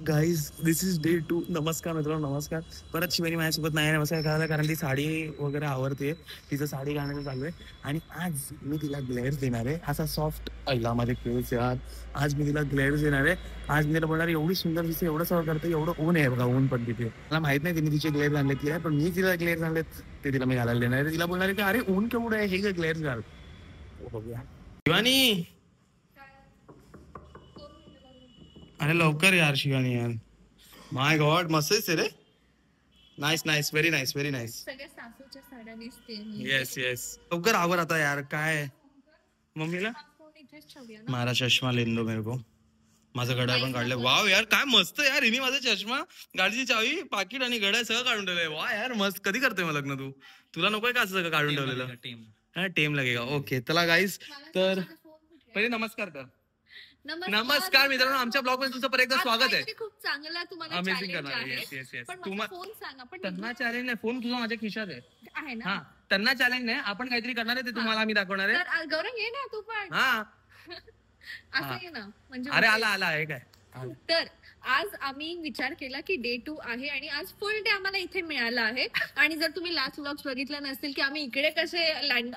Guys this is day 2. नमस्कार मित्रांनो, नमस्कार. परत शिवानी माझ्यासोबत नाही नमस्कार करायला, कारण ती साडी वगैरे आवडते. तिचं साडी घालण्याचं चालू आहे आणि आज मी तिला ग्लेअर्स देणार आहे. असा सॉफ्ट पहिला माझे केस यार. आज मी तिला ग्लेअर्स देणार आहे. आज मी तिला बोलणार एवढी सुंदर दिसते, एवढं सगळं करते, एवढं ऊन आहे बघा, ऊन पण तिथे. मला माहित नाही तिने तिचे ग्लेअर्स आणले आहे, पण मी तिला ग्लेअर्स आणलेत ते तिला मी घालायला देणार आहे. तिला बोलणार आहे की अरे ऊन केवढं आहे, हे ग्लेअर्स घाल. बघूया शिवानी. अरे लवकर यार शिवानी यार. माय गॉड मस्त आहे रे. Nice nice, very nice, very nice. सगळ्या सासूच्या साड्या दिसते. येस येस, लवकर आवर आता यार. काय मम्मीला मारा चष्मा लेन दो मेरे को. माझं घड्याळ पण काढलंय. वाव यार काय मस्त यार. हिने माझा चष्मा, गाडीची चावी, पाकिट आणि घड्याळ सगळं काढून ठेवलंय. वा यार मस्त. कधी करतोय मग लग्न तू? तुला नकोय का असं सगळं काढून ठेवलेलं? टेम लगेगा. ओके चला गाईज, तर पहिले नमस्कार कर. नमस्कार मित्रांनो, आमच्या ब्लॉग मध्ये तुमचं परत एकदा स्वागत आहे. खूप चांगला तुम्हाला अमेझिंग चॅलेंज करणार. आहे. Yes yes yes. पण तुम्हाला फोन सांगा. पण त्यांना चॅलेंज नाही, फोन तुझा माझ्या खिशात आहे ना. हा, त्यांना चॅलेंज नाही, आपण काहीतरी करणार आहे ते तुम्हाला आम्ही दाखवणार आहे. तर गौरव ये ना तू पण. हा असं ये ना म्हणजे. अरे आला आला आहे काय. तर आज आम्ही विचार केला की डे 2 आहे आणि आज फुल डे आम्हाला इथे मिळाला आहे. आणि जर तुम्ही लास्ट व्लॉग्स बघितला नसतील की आम्ही इकडे कसे लँड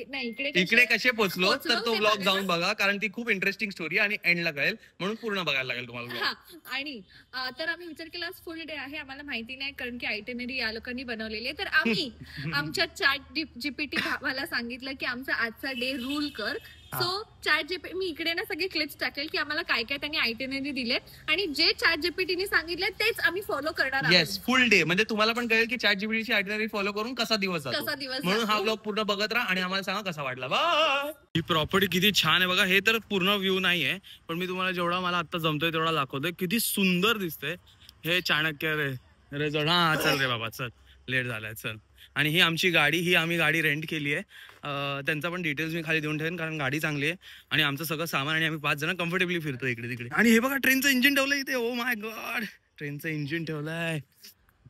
नाही इकडे कसे पोहोचलो, तर तो व्लॉग जाऊन बघा, कारण ती खूप इंटरेस्टिंग स्टोरी आणि एंडला कळेल, म्हणून पूर्ण बघायला लागेल तुम्हाला. हा, आणि तर आम्ही विचार केला आज फुल डे आहे. आम्हाला माहिती नाही कारण की आयटेनरी या लोकांनी बनवलेली आहे. तर आम्ही आमच्या चॅट जीपीटी भावाला सांगितलं की आमचा आजचा डे रूल कर. सो चॅट जीपीटी, मी इकडे ना सगळे क्लिप्स टाकेल की आम्हाला काय काय त्यांनी आयटेनरी दिले आणि जे चॅट जीपीटीने सांगितले तेच आम्ही फॉलो करणार आहोत. येस, फुल डे म्हणजे तुम्हाला पण कळेल की चॅट जीपीटीची आयटिनरी फॉलो करून कसा दिवस जातो. म्हणून हा ब्लॉग पूर्ण बघत राहा आणि आम्हाला सांगा कसा वाटला. बाय. ही प्रॉपर्टी किती छान आहे बघा. हे तर पूर्ण व्ह्यू नाहीये, पण मी तुम्हाला जेवढा मला आता जमतोय तेवढा दाखवतोय. किती सुंदर दिसतंय हे. चाणक्य रे जण. हा चल रे बाबा चल, लेट झालाय चल. आणि ही आमची गाडी, ही आम्ही गाडी रेंट केली आहे. त्यांचा पण डिटेल्स मी खाली देऊन ठेवेन, कारण गाडी चांगली आहे आणि आमचं सगळं सामान, आणि आम्ही 5 जण कम्फर्टेबली फिरतो इकडे तिकडे. आणि हे बघा ट्रेनचं इंजिन ठेवलंय इथे. ओ माय गॉड, ट्रेनचं इंजिन ठेवलंय.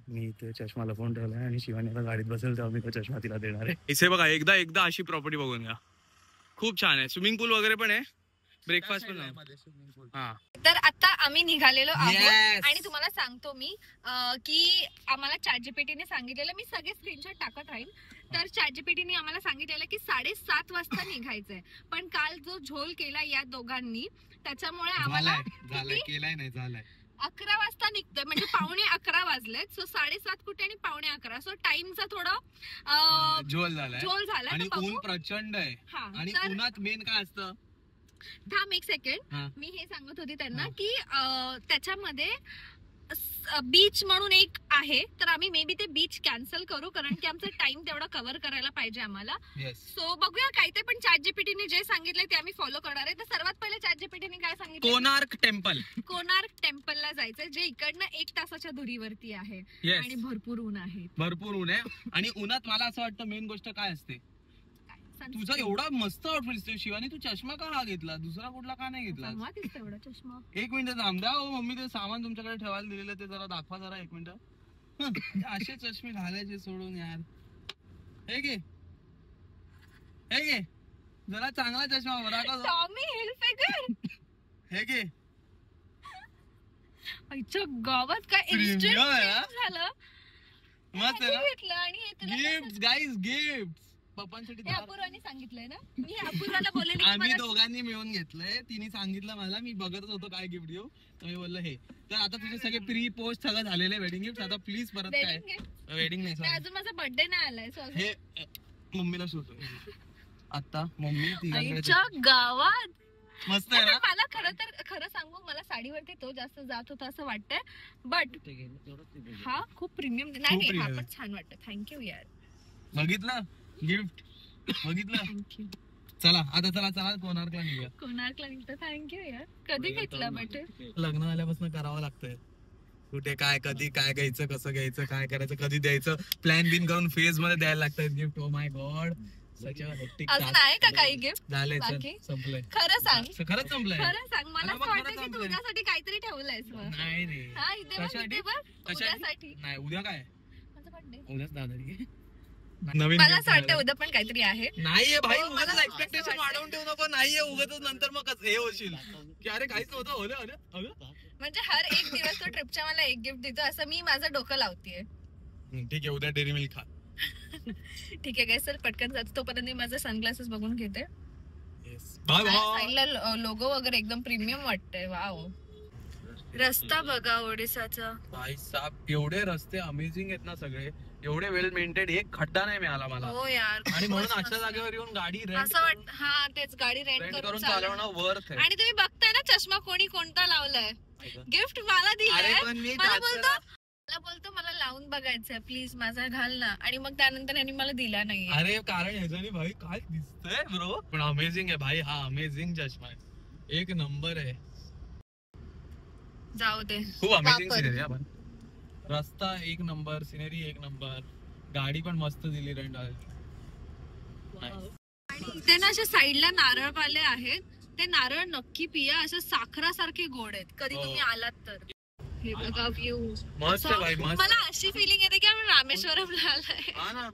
मी इथे चष्मा लपवून ठेवलाय आणि शिवानीला गाडीत बसेल तेव्हा मी तो चष्मा तिला देणार आहे. इथे बघा, एकदा अशी प्रॉपर्टी बघून घ्या. खूप छान आहे. स्विमिंग पूल वगैरे पण आहे, ब्रेकफास्ट पण आहे. हा, तर आता आम्ही निघालेलो आहोत आणि तुम्हाला सांगतो मी की आम्हाला चॅट जीपीटीने सांगितलेलं, मी सगळे स्क्रीनशॉट टाकत राहील. तर चॅट जीपीटीने आम्हाला सांगितलेलं की 7:30 वाजता निघायचंय. पण काल जो झोल केला या दोघांनी, त्याच्यामुळे आम्हाला 11 वाजता निघतोय, म्हणजे 11:15 वाजलेत. सो 7:30 कुठे आणि 11:15. सो टाइमचा थोडा झोल झालाय आणि ऊन प्रचंड आहे. आणि उन्हात मेन काय असतं, थांब एक सेकंड, मी हे सांगत होते त्यांना की त्याच्यामध्ये बीच म्हणून एक आहे, तर आम्ही मे बी ते बीच कॅन्सल करू, कारण की आमचा टाइम तेवढा कव्हर करायला पाहिजे आम्हाला. सो बघूया काय ते. पण चॅट जीपीटीने जे सांगितलंय ते आम्ही फॉलो करणार आहे. तर सर्वात पहिले चॅट जीपीटीने काय सांगितलं, कोणार्क टेम्पलला जायचंय, जे इकडनं 1 तासाच्या दुरीवरती आहे. आणि भरपूर ऊन आहे. आणि उन्हात मला असं वाटतं मेन गोष्ट काय असते, तुझा एवढा मस्त आउटफिट दिसतोय शिवानी. तू चष्मा का हा घेतला, दुसरा कुठला का नाही घेतला? चष्मा. एक मिनिट थांब द्या. मम्मी ते सामान तुमच्याकडे ठेवायला दिलेलं ते जरा दाखवा जरा. एक मिनिट. असे चष्मे घालायचे सोडून यार. हे घे जरा चांगला चष्मा बरा. हे घे. गावात काय झालं, मस्त गिफ्ट गाईज, गिफ्ट पप्पांसाठी. अपूर्वाने सांगितलंय ना, मी अपूर्वाला बोलले आम्ही दोघांनी मिळून घेतलंय. तिने सांगितलं मला, मी बघतच होतो काय गिफ्ट देऊ, तर मी बोललो हे. तर आता तुझे सगळे प्री पोस्ट सगळं झालेले वेडिंग गिफ्ट. आता प्लीज परत काय वेडिंग नाही, अजून माझा बर्थडे नाही आलाय. हे मम्मीला शोधतो आता. मम्मी तिच्या गावात मस्त आहे ना. मला खरं सांगू, मला साडीवरती तो जास्त जात होता असं वाटतंय, बट हा खूप प्रीमियम नाही, हा पण छान वाटतं. थँक्यू यार. बघितलं गिफ्ट, बघितलं. चला आता चला कोणार्कला निघूया. थँक्यू यार. कधी घेतलं बट लग्न झाल्यापासून करावं लागतंय. कुठे काय, कधी काय घ्यायचं, कसं घ्यायचं, काय करायचं, कधी द्यायचं, प्लॅन बिन करून फेज मध्ये द्यायला लागतं गिफ्ट. ओ माय गॉड, अजून आहे का काही गिफ्ट? झालंय, संपलंय. खरंच सांग. खरंच संपलंय. खरं सांग. मला असं वाटतं की तुझ्यासाठी काहीतरी ठेवलंयस. नाही रे. हा, इथे कशासाठी नाही. उद्या काय, माझा बर्थडे. उद्याच दादा. मला असं वाटतं उद्या पण काहीतरी आहे. नाहीये भाई, उगाच एक्सपेक्टेशन वाढवून ठेवू नको. नाहीये उगाच नंतर मग हे होशील की अरे काहीच नव्हतं. म्हणजे हर एक दिवस तो ट्रिपच्या मला एक गिफ्ट देतो असं मी माझं डोकं लावतीये. ठीक आहे, उद्या डेअरी मिल्क खा. ठीक आहे काय सर, पटकन जातो. तोपर्यंत मी माझे सनग्लासेस बघून घेते. Bye bye. साईडला लोगो वगैरे एकदम प्रीमियम वाटतंय. वाव. रस्ता बघा ओडिसाचा. भाई साहब एवढे रस्ते अमेझिंग आहेत ना सगळे, एवढे वेल मेंटेन, एक खड्डा नाही मिळाला मला. हो यार. आणि म्हणून अशा जागेवर येऊन गाडी असं वाटत, हा तेच गाडी रेंट करून चालवणं वर्थ आहे. आणि तुम्ही बघताय ना चष्मा कोणी कोणता लावलाय. गिफ्ट मला दिलाय. मला बोलतो मला लावून बघायचंय प्लीज माझा घाल ना, आणि मग त्यानंतर यांनी मला दिला नाही. अरे कारण ह्याच्यानी भाई काय दिसतंय ब्रो, पण अमेझिंग आहे भाई. हा अमेझिंग चष्मा आहे, एक नंबर आहे. जाऊ दे, खूप अमेझिंग सिनरी आहे. रस्ता एक नंबर, सिनरी एक नंबर, गाडी पण मस्त दिली रेंट. आणि इथे ना अशा साईडला नारळ पाले आहेत. ते नारळ नक्की पिया, असं साखरासारखे गोड आहेत. कधी तुम्ही आलात तर. हे बघा व्ह्यू मस्त भाई, मस्त. मला अशी फिलिंग येते की आपण रामेश्वरमला आलोय. हा ना,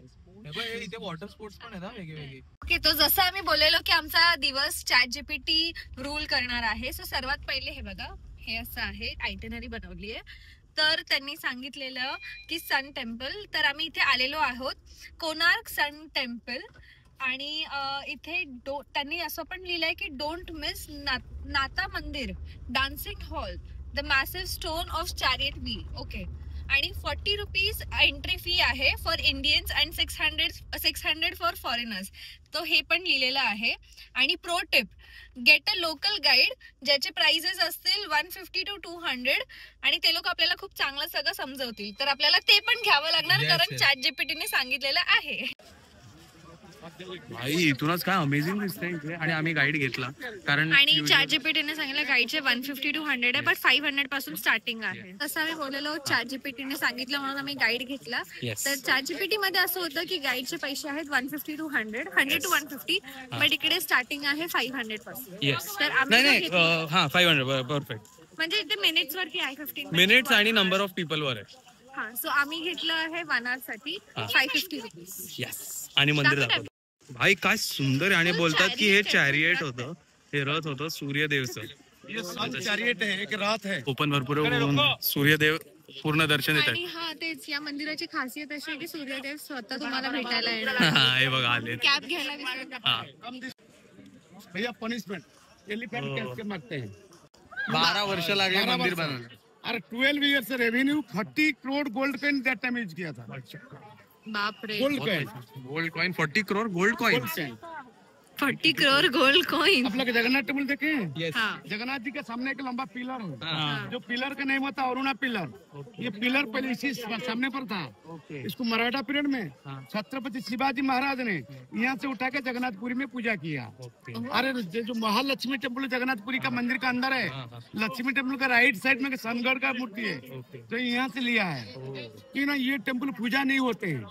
इथे वॉटर स्पोर्ट्स पण आहेत वेगवेगळे. ओके, तो जसं आम्ही बोललेलो की आमचा दिवस ChatGPT रूल करणार आहे. सो सर्वात पहिले हे बघा, हे असं आहे, आयटिनरी बनवली आहे. तर त्यांनी सांगितलेलं की सन टेम्पल, तर आम्ही इथे आलेलो आहोत, कोणार्क सन टेम्पल. आणि इथे त्यांनी असं पण लिहिलंय की डोंट मिस नाता मंदिर, dancing hall, the massive stone of chariot wheel. Okay, आणि 40 रुपीज एंट्री फी आहे for Indians and 600 for foreigners. तो हे पण लिहिलेलं आहे. आणि pro tip, get a local guide ज्याचे प्राइजेस असतील 150 to 200, आणि ते लोक आपल्याला खूप चांगलं सगळं समजवतील. तर आपल्याला ते पण घ्यावं लागणार, कारण ChatGPT ने सांगितलेलं आहे. भाई इथूनच काय अमेझिंग दिसतंय इथे. आणि आम्ही गाईड घेतला कारण, आणि ChatGPT ने सांगितलं गाईडचे 150 to 100 आहे, पण 500 पासून स्टार्टिंग आहे. तसं आम्ही बोललेलो, ChatGPT ने सांगितलं म्हणून आम्ही गाईड घेतला. तर ChatGPT मध्ये असं होतं की गाईडचे पैसे आहेत 150 to 100, 100 to 150, बट इकडे स्टार्टिंग आहे 500 पासून. तर आम्ही 500 परफेक्ट. म्हणजे इथे मिनिट्स वरती आहे, 15 मिनिट्स आणि नंबर ऑफ पीपल वर आहे. हा, सो आम्ही घेतलं आहे 1 hour साठी 550 रुपीज. यस. आणि मंदिर दाखवतो. भाई काय सुंदर आहे. आणि बोलतात की हे चॅरियट होतं, हे रथ होतं सूर्यदेवचं. चॅरियट आहे, एक रथ आहे. ओपन भरपूर सूर्यदेव पूर्ण दर्शन येत आणि हा तेच, या मंदिराची खासियत अशी आहे की सूर्यदेव स्वतः तुम्हाला भेटायला येणार. हे बघा आले. कॅब घ्यायला विसरला. भैया पनिशमेंट एलिफेंट कैसे मारते हैं. 12 वर्ष लागले मंदिर बनायला. अरे 12 years revenue 30 crore gold coin that time use किया था. बापरे, gold coin 40 crore gold coin. 40 crore gold coin. आप लोग जगन्नाथ टेम्पल देखे हैं? Yes. जगन्नाथ जी के सामने एक लंबा पिलर है, जो पिलर का नेम होता अरुणा पिलर. ये पिलर पहले इसी सामने पर था. इसको मराठा पीरियड में छत्रपति शिवाजी महाराज ने यहाँ से उठा के जगन्नाथपुरी में पूजा किया. अरे जो महालक्ष्मी टेम्पल जगन्नाथपुरी का मंदिर का अंदर है, लक्ष्मी टेम्पल का राइट साइड में सनगढ़ का मूर्ति है, तो यहाँ से लिया है. क्यों ना ये टेम्पल पूजा नहीं होते हैं,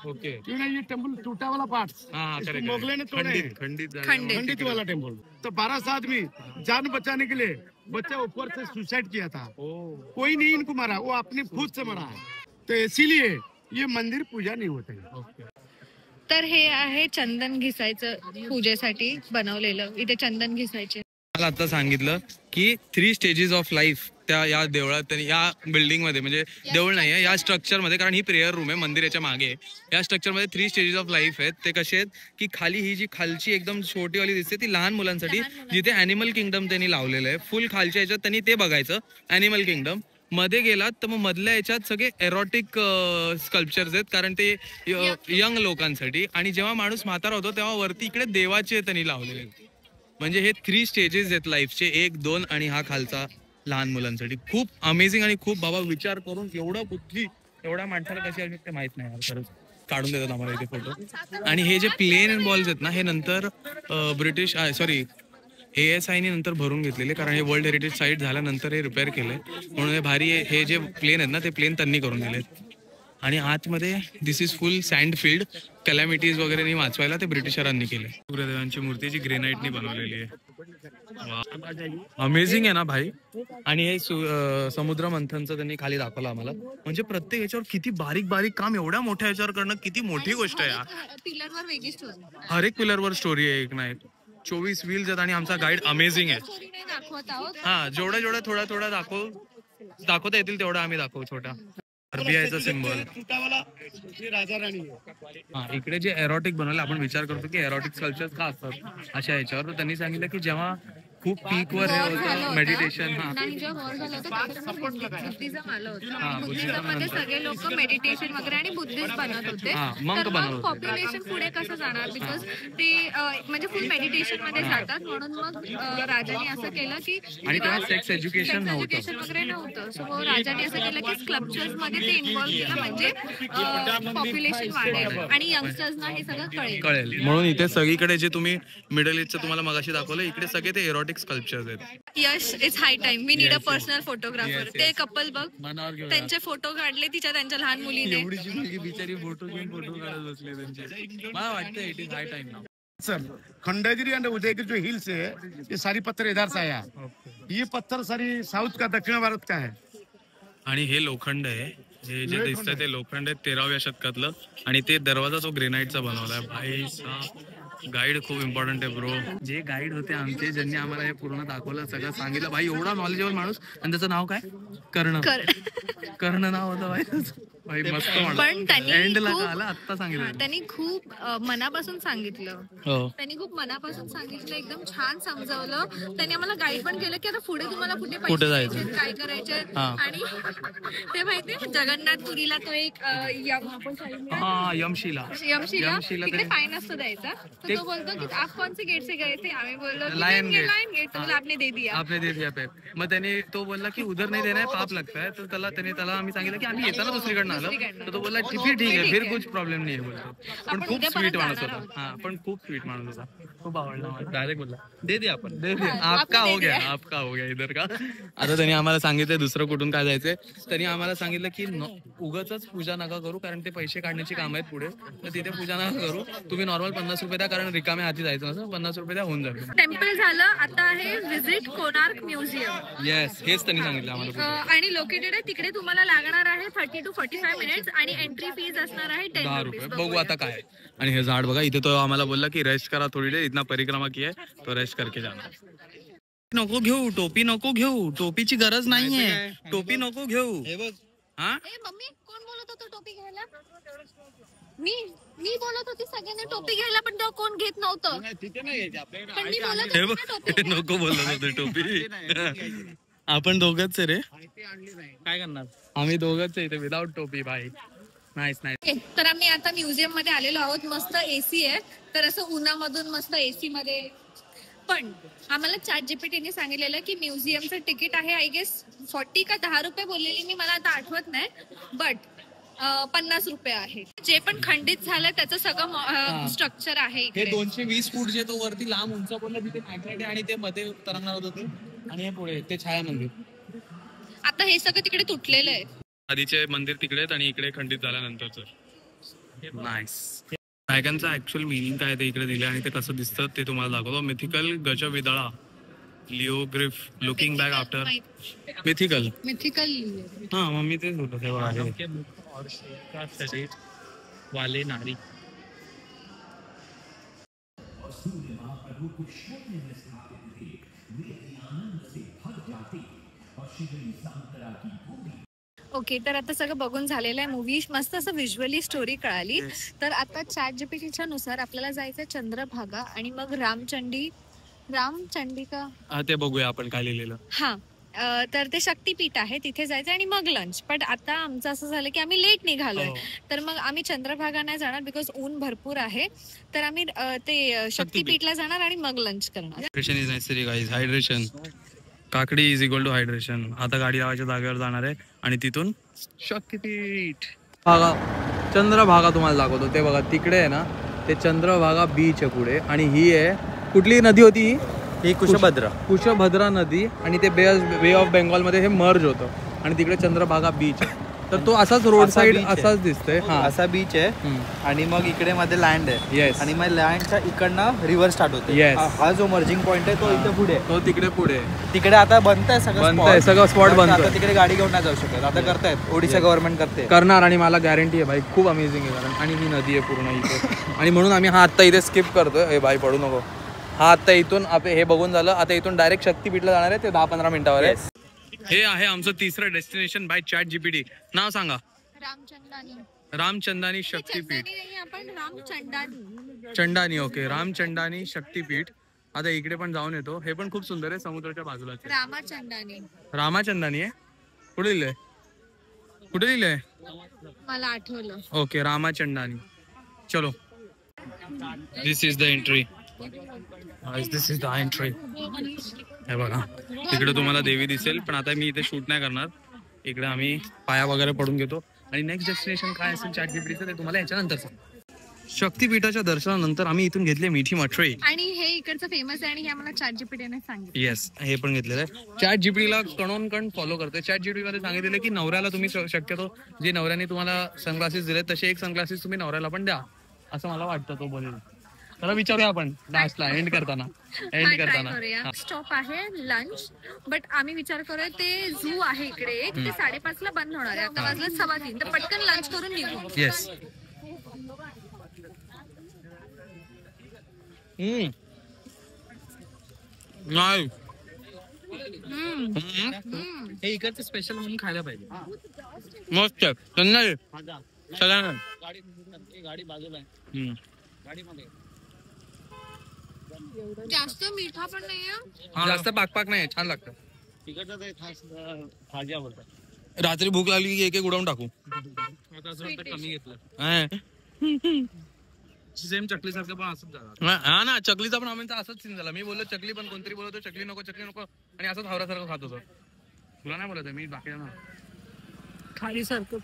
क्यों ना ये टेम्पल टूटा वाला पार्ट मुगलों ने तोड़े, खंडित वाला टेम्पल. तो 12 आदमी जान बचाने के लिए बच्चा ऊपर से सुसाइड किया था. कोई नहीं इनको मारा, वो अपने खुद से मरा है. तो इसीलिए ये मंदिर पूजा नहीं होते. तर हे आहे चंदन घिसायचं, पूजेसाठी बनवलेलं. इथे चंदन घिसायचे. मला आता सांगितलं की 3 stages ऑफ लाईफ त्या या देवळात, या बिल्डिंग मध्ये, म्हणजे देऊळ नाहीये, या स्ट्रक्चर मध्ये, कारण ही प्रेयर रूम आहे मंदिराच्या मागे. या स्ट्रक्चर मध्ये 3 stages ऑफ लाईफ आहेत. ते कसे आहेत की खाली ही जी खालची एकदम छोटी वाली दिसते ती लहान मुलांसाठी, जिथे अॅनिमल किंगडम त्यांनी लावलेलं आहे. फुल खालच्या याच्यात त्यांनी ते बघायचं अॅनिमल किंगडम. मध्ये गेलात तर मग मधल्या याच्यात सगळे एरोटिक स्कल्पचर्स आहेत, कारण ते यंग लोकांसाठी. आणि जेव्हा माणूस म्हातारा होतो तेव्हा वरती इकडे देवाचे त्यांनी लावलेले. म्हणजे हे 3 stages आहेत लाईफचे, 1, 2 आणि हा खालचा लहान मुलांसाठी. खूप अमेझिंग. आणि खूप बाबा विचार करून एवढं बुद्धी एवढ्या माणसाला कशी आली ते माहित नाही खरंच. काढून देतात आम्हाला इथे फोटो. आणि हे जे प्लेन अँड बॉल्स आहेत ना, हे नंतर ब्रिटिश ASI ने नंतर भरून घेतलेले, कारण हे वर्ल्ड हेरिटेज साईट झाल्यानंतर हे रिपेअर केले. म्हणून हे भारी, हे जे प्लेन आहेत ना ते प्लेन त्यांनी करून दिलेत. आणि आतमध्ये दिस is full sand field. Calamities वगैरे वाचवायला ते ब्रिटिशरांनी केले. सूर्यदेवांची मूर्ती जी ग्रेनाइटनी बनवलेली आहे. अमेझिंग आहे ना भाई. आणि हे समुद्र मंथनचं त्यांनी खाली दाखवलं आम्हाला. म्हणजे प्रत्येक याच्यावर किती बारीक बारीक काम, एवढ्या मोठ्या याच्यावर करणं किती मोठी गोष्ट आहे. पिलरवर वेगळी स्टोरी, हर एक पिलरवर स्टोरी आहे. एक नाही 24 व्हील्स आहेत. आणि आमचा गाईड अमेझिंग आहे. दाखवत आहोत. हा, जेवढा थोडा दाखव दाखवता येतील तेवढं आम्ही दाखवू. छोटा RBIचा सिम्बॉल. राजा राणी आहे. हा, इकडे जे एरोटिक बनवलं, आपण विचार करतो की एरोटिक स्कल्पचर का असतात अशा याच्यावर, तर त्यांनी सांगितलं की जेव्हा खूप पीक वर हे होतं मेडिटेशन. नाही, जेव्हा वॉर झालं होतं बुद्धिझम आलं होतं. बुद्धिझम मध्ये सगळे लोक मेडिटेशन वगैरे आणि बुद्धिस्ट बनत होते. मंक बनवत पॉप्युलेशन पुढे कसं जाणार, बिकॉज ते म्हणजे फुल मेडिटेशन मध्ये जातात. म्हणून मग राजाने असं केलं की, आणि तेव्हा सेक्स एज्युकेशन एज्युकेशन वगैरे नव्हतं. सो राजाने असं केलं की स्कल्पचर्स मध्ये ते इन्व्हॉल्व केलं, म्हणजे पॉप्युलेशन वाढेल आणि यंगस्टर्सना हे सगळं कळेल. म्हणून इथे सगळीकडे जे तुम्ही मिडल ईस्टचं तुम्हाला मगाशी दाखवलं, इकडे सगळे ते एरोटिक स्कल्पचर्स आहेत. Yash, it's high time we need a personal photographer. ते कपल बघ, त्यांचे फोटो काढले त्यांच्या लहान मुलीने. एवढीची मुलगी बिचारी फोटो घेऊन फोटो काढत बसले त्यांचे. मला वाटतं it is high time now. Sir, Khandagiri and Udayagiri जो हिल्स है, ये सारी पत्थर इधर से आया. ये पत्थर सारी साउथ का, दक्षिण भारत का है. आणि हे लोखंड आहे, हे जे दिसतंय ते लोखंड आहे 13व्या शतकातलं. आणि ते दरवाजा तो ग्रेनाइटचा बनवलाय. भाई साहब, गाईड खूप इम्पॉर्टंट आहे ब्रो. जे गाईड होते आमचे, ज्यांनी आम्हाला हे पूर्ण दाखवलं, सगळं सांगितलं. भाई एवढा नॉलेजेबल माणूस. आणि त्याचं नाव काय? कर्ण नाव होतं भाई. भाई मस्त माणूस. पण एंडला आला आता सांगितलं. त्यांनी खूप मनापासून सांगितलं. त्यांनी खूप मनापासून सांगितलं, एकदम छान समजावलं. त्यांनी आम्हाला गाईड पण केलं की आता पुढे तुम्हाला कुठे जायचे, काय करायचे. आणि ते माहितीये जगन्नाथपुरीला तो एक यमशिला तिकडे फाईन असतो द्यायचा. तर तो बोलतो की आप कौन से गेट से गए थे. आम्ही बोललो लायन गेट. तो आपने दे दिया. मग त्याने तो बोलला की उधर नाही देना है, पाप लगता है. तर त्याला आम्ही सांगितलं की आम्ही येताना दुसरीकडनं आलो. तर तो बोलला फिर ठीक आहे, फिर कुछ प्रॉब्लेम नाही बोलतो. पण खूप स्वीट माणूस होता. हा, पण खूप स्वीट माणूस होता. खूप आवडला मला. डायरेक्ट बोलला दे दे आपण, दे दे. आपका हो गया इधर का. आता त्यांनी आम्हाला सांगितलं दुसरं कुठून काय जायचंय. त्यांनी आम्हाला सांगितलं की उगाच पूजा नका करू, कारण ते पैसे काढण्याची काम आहेत पुढे. तर तिथे पूजा नका करू, तुम्ही नॉर्मल 50 रुपये द्या, कारण रिकाम्या हाती जायचं नसतं. 50 रुपये द्या, होऊन जाईल. टेम्पल झालं. आता आहे विजिट कोणार्क म्युझियम. येस, हेच त्यांनी सांगितलं आम्हाला. आणि लोकेटेड आहे तिकडे. तुम्हाला लागणार आहे 30 to 45 मिनिट्स आणि एंट्री फीज असणार आहे 10 रुपये. बघू आता काय. आणि हे झाड बघा, इथे तो आम्हाला बोलला की रेस्ट करा थोडी देर, इतना परिक्रमा की आहे तो रेस्ट करके जाणार. नको घेऊ टोपी, नको घेऊ टोपीची गरज नाहीये. टोपी नको घेऊ. हा, मम्मी कोण बोलत होतं टोपी घ्यायला? मी बोलत होती सगळ्यांनी टोपी घ्यायला, पण तेव्हा कोण घेत नव्हतं. पण मी बोलत होते नको बोलत होते टोपी. आपण दोघंच रे, काय करणार. आम्ही दोघंच इथे विदाउट टोपी. भाई नाईस. तर आम्ही आता म्युझियम मध्ये आलेलो आहोत. मस्त एसी आहे. तर असं उन्हामधून मस्त एसी मध्ये. पण आम्हाला ChatGPT सांगितलेलं की म्युझियमचं तिकीट आहे आय गेस 40 का 10 रुपये बोललेली मी, मला आता आठवत नाही. बट 50 रुपये आहे. जे पण खंडित झालं त्याचं सगळं स्ट्रक्चर आहे. हे 220 फूट जे तो वरती लांब उंच बोलला तिथे मॅग्नेट आहे, आणि ते मध्ये तरंगणार होते. आणि हे पुढे ते छाया मंदिर. आता हे सगळं तिकडे तुटलेलं आहे. आधीचे मंदिर तिकडे आणि इकडे खंडित झाल्यानंतरच. नाईस. ड्रॅगनचा ऍक्च्युअल मिनिंग काय ते इकडे दिले, आणि ते कसं दिसतं ते तुम्हाला दाखवतो. मिथिकल गजविदळा, leogryph, looking back after. Mythical हा, मग मी तेच बोलतो तेव्हा आहे. वाले नारी. ओके, तर आता सगळं बघून झालेलं आहे. मूवी मस्त असं व्हिज्युअली स्टोरी कळाली. तर आता ChatGPTच्या नुसार आपल्याला जायचं चंद्रभागा आणि मग रामचंडिका. ते बघूया आपण काय लिहिलेलं. हा, तर ते शक्तीपीठ आहे, तिथे जायचं आणि मग लंच. पण आता आमचं असं झालं की आम्ही लेट निघालोय. तर मग आम्ही चंद्रभागा नाही जाणार, बिकॉज ऊन भरपूर आहे. तर आम्ही ते शक्तीपीठला जाणार आणि मग लंच करणार. Hydration is necessary guys. Hydration. काकडी इज इक्वल टू हायड्रेशन. आता गाडी लावायच्या जागेवर जाणार आहे आणि तिथून शक्तीपीठ. भागा, चंद्रभागा तुम्हाला दाखवतो. ते बघा तिकडे आहे ना, ते चंद्रभागा बीच आहे पुढे. आणि ही आहे कुठली नदी होती ही? कुशभद्रा नदी. आणि ते बे ऑफ बेंगॉल मध्ये हे मर्ज होतं. आणि तिकडे चंद्रभागा बीच आहे. तर तो असाच रोड साइड असाच दिसतोय. असा बीच आहे. आणि मग इकडे मध्ये लँड आहे. येस. आणि मग लँडच्या इकडनं रिव्हर स्टार्ट होते. येस. हा जो मर्जिंग पॉइंट आहे तो इथे पुढे, तो तिकडे पुढे. तिकडे आता बनतंय सगळं स्पॉट बनतंय. आता तिकडे गाडी घेऊन नाही जाऊ शकत. आता करतायत, ओडिशा गव्हर्नमेंट करणार. आणि मला गॅरंटी आहे भाई खूप अमेझिंग आहे. कारण आणि ही नदी आहे पूर्ण इथे. आणि म्हणून आम्ही हा आत्ता इथे स्किप करतोय. हे भाई पडू नको. हा आत्ता इथून हे बघून झालं. आता इथून डायरेक्ट शक्तीपीठला जाणार आहे. ते 10-15 मिनिटावर आहे. हे आहे आमचं तिसरं डेस्टिनेशन बाय चॅट जीपीटी. नाव सांगा. रामचंदानी शक्तीपीठ. आपण रामचंदानी. चंदानी. ओके, रामचंदानी शक्तीपीठ. आता इकडे पण जाऊन येतो. हे पण खूप सुंदर आहे, समुद्राच्या बाजूला. रामाचंदानी आहे. कुठे लिहिलंय? कुठे लिहिलंय? मला आठवलं. ओके, रामाचंदानी. चलो, this is the entry. This is the entry. हे बघा, इकडे तुम्हाला देवी दिसेल, पण आता मी इथे शूट नाही करणार. इकडे आम्ही पाया वगैरे पडून घेतो आणि नेक्स्ट डेस्टिनेशन काय असेल चॅट जीपीटीचं ते तुम्हाला याच्यानंतर सांगतो. शक्तीपीठाच्या दर्शनानंतर आम्ही इथून घेतले मिठी मठरी. आणि हे इकडचं फेमस आहे आणि हे आम्हाला चॅट जीपीटीने सांगितलं. येस, हे पण घेतलेलं आहे. चॅट जीपीटीला कण फॉलो करते. चॅट जीपीटी मध्ये सांगितलेलं की नवऱ्याला तुम्ही शक्यतो जे नवऱ्याने तुम्हाला सनग्लासेस दिले तसे एक सनग्लासेस तुम्ही नवऱ्याला पण द्या, असं मला वाटतं. तो बोलेल. चला विचारूया आपण लास्टला एंड करताना. स्टॉप आहे लंच, बट आम्ही विचार करूया ते झू आहे इकडे ते 5:30 बंद होणार आहे. आता वाजलं 3:15, तर पटकन लंच करून निघू. येस. नाही, हे इकडचं स्पेशल म्हणून खायला पाहिजे. मस्त त्यांना सगळ्यांना. गाडी बाजूला आहे. जास्त मिठा पण नाहीये, जास्त पाकपाक नाही, छान लागतं. तिकडचं ते खास भाजी आवडतात. रात्री भूक लागली की एक उडवून टाकू. कमी घेतलं. सेम चकली सारखं पण असंच झालं. हा ना, चकलीचा पण आम्ही असंच सीन झाला. मी बोललो चकली, पण कोणतरी बोलतो चकली नको आणि असंच हावरासारखं खात होतो. तुला नाही बोलत मी, बाकी खाली सारखं.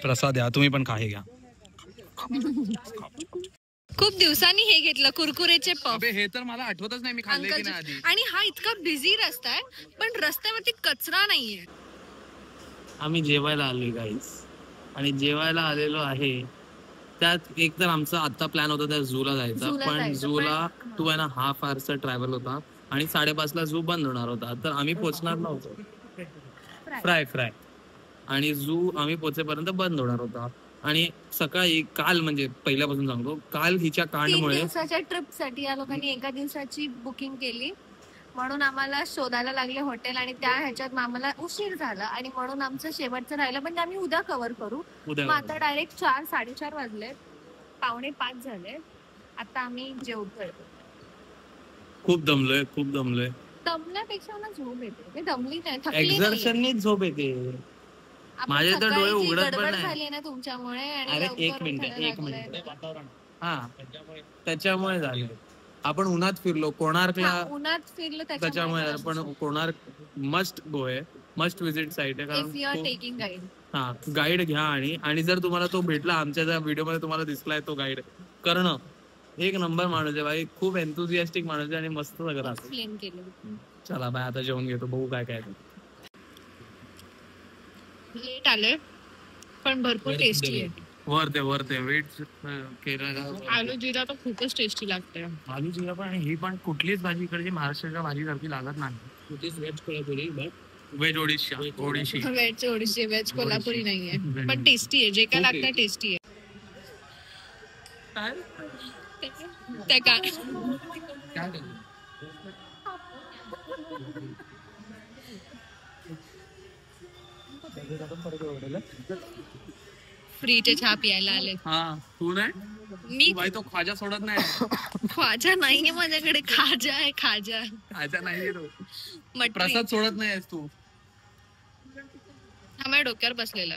प्रसाद या, तुम्ही पण काही घ्या. खूप दिवसांनी हे घेतलं कुरकुरेचे पफ. हे तर मला आठवतच नाही मी खाल्ले की नाही आधी. आणि हा इतका बिझी रस्ता आहे, पण रस्त्यावरती कचरा नाहीये. आम्ही जेवायला आलोय गाईस, आणि जेवायला आलेलो आहे त्यात एक तर आमचा आता प्लॅन होता त्या झूला जायचा, पण झूला 2.5 hours ट्रॅव्हल होता आणि 5:30 झू बंद होणार होता, तर आम्ही पोहोचणार नव्हतो. फ्राय आणि झू आम्ही पोहोचेपर्यंत बंद होणार होता. आणि सकाळी काल, म्हणजे पहिल्यापासून सांगतो, काल हिच्या कांडमुळे 3 दिवसाच्या ट्रिप साठी या लोकांनी एका दिवसाची बुकिंग केली, म्हणून आम्हाला शोधायला लागले हॉटेल, आणि त्या ह्याच्यात आम्हाला उशीर झाला आणि म्हणून आमचं शेवटचं राहिलं. म्हणजे आम्ही उद्या कव्हर करू. मग आता डायरेक्ट 4-4:30 वाजले, 4:45 झाले. आता आम्ही जेवतोय. खूप दमलोय. दमल्यापेक्षा मला झोप येते. मी दमली नाही, थकली एक्झर्शननी झोप येते. माझे तर डोळे उघडत पण नाही ना तुमच्यामुळे. अरे एक मिनिट. हा, त्याच्यामुळे झाले. आपण उन्हात फिरलो, कोणार्कला त्याच्यामुळे. पण कोणार्क मस्ट गो आहे, मस्ट विजिट साईट आहे. कारण हा, गाईड घ्या. आणि जर तुम्हाला तो भेटला, आमच्या ज्या व्हिडिओ मध्ये तुम्हाला दिसलाय तो गाईड करणं, एक नंबर माणूस आहे भाई. खूप एन्थुसियास्टिक माणूस आहे आणि मस्त सगळं एक्सप्लेन केलं. चला बाय, आता जेवण घेतो, बघू काय काय. लेट आले पण भरपूर टेस्टी आहे. वरते वेट केलं. आलू जिरा तर खूपच टेस्टी लागते. आलू जिरा पण, ही पण कुठलीच भाजी इकडची महाराष्ट्राच्या भाजी सारखी लागत नाही. व्हेज ओडिशी. व्हेज कोल्हापुरी नाहीये, पण टेस्टी आहे. जे काय लागतं टेस्टी आहे. ते काय फ्रीचे चहा प्यायला आले. हा, तू नाही. मी बाई तो खाजा सोडत नाही. खाजा नाहीये माझ्याकडे. खाजा नाहीये तो. प्रसाद सोडत नाहीस तू. हा, माझ्या डोक्यावर बसलेला.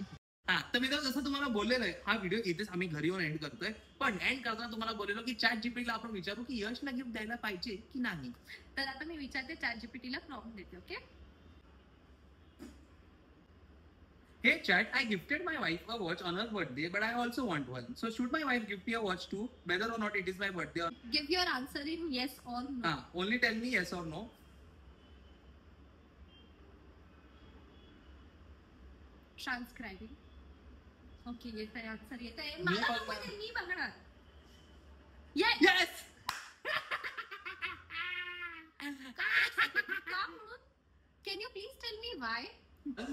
हा, तर मी जसं तुम्हाला बोललेलं आहे, हा व्हिडिओ इथेच आम्ही घरी येऊन एंड करतोय. पण एंड करताना तुम्हाला बोललेलो की चॅट जीपीटीला आपण विचारू की यशला गिफ्ट द्यायला पाहिजे की नाही. तर आता मी विचारते, चॅट जीपीटीला प्रॉम्प्ट देते. Okay. Hey chat, I gifted my wife a watch on her birthday, but I also want one. So should my wife gift me a watch too, whether or not it is my birthday? Give your answer in yes or no. Only tell me yes or no. Transcribing. Okay, येत आहे answer. येत आहे. मी बघणार. Yes. Can you please tell me why?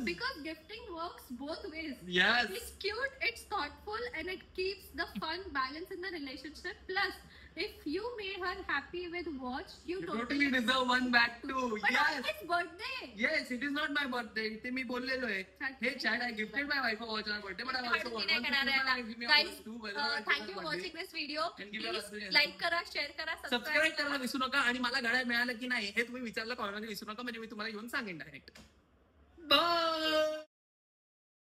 Because gifting works both ways. Yes. It's cute, it's thoughtful, and it keeps the fun balance in the relationship. Plus, If you made her happy with watch, you totally deserve one back too. But Yes. on his birthday. Yes, it is not my birthday. ते मी बोललेलो आहे. Hey Chad, I gifted my wife a watch on her birthday, but I also want to give me a watch too. Thank you for watching this video. And give us Please like करा, share करा, subscribe करायला विसरू नका आणि मला घड्याळ मिळालं की नाही हे तुम्ही विचारलं कॉमेंटमध्ये विसरू नका म्हणजे मी तुम्हाला येऊन सांगेन डायरेक्ट. बाय.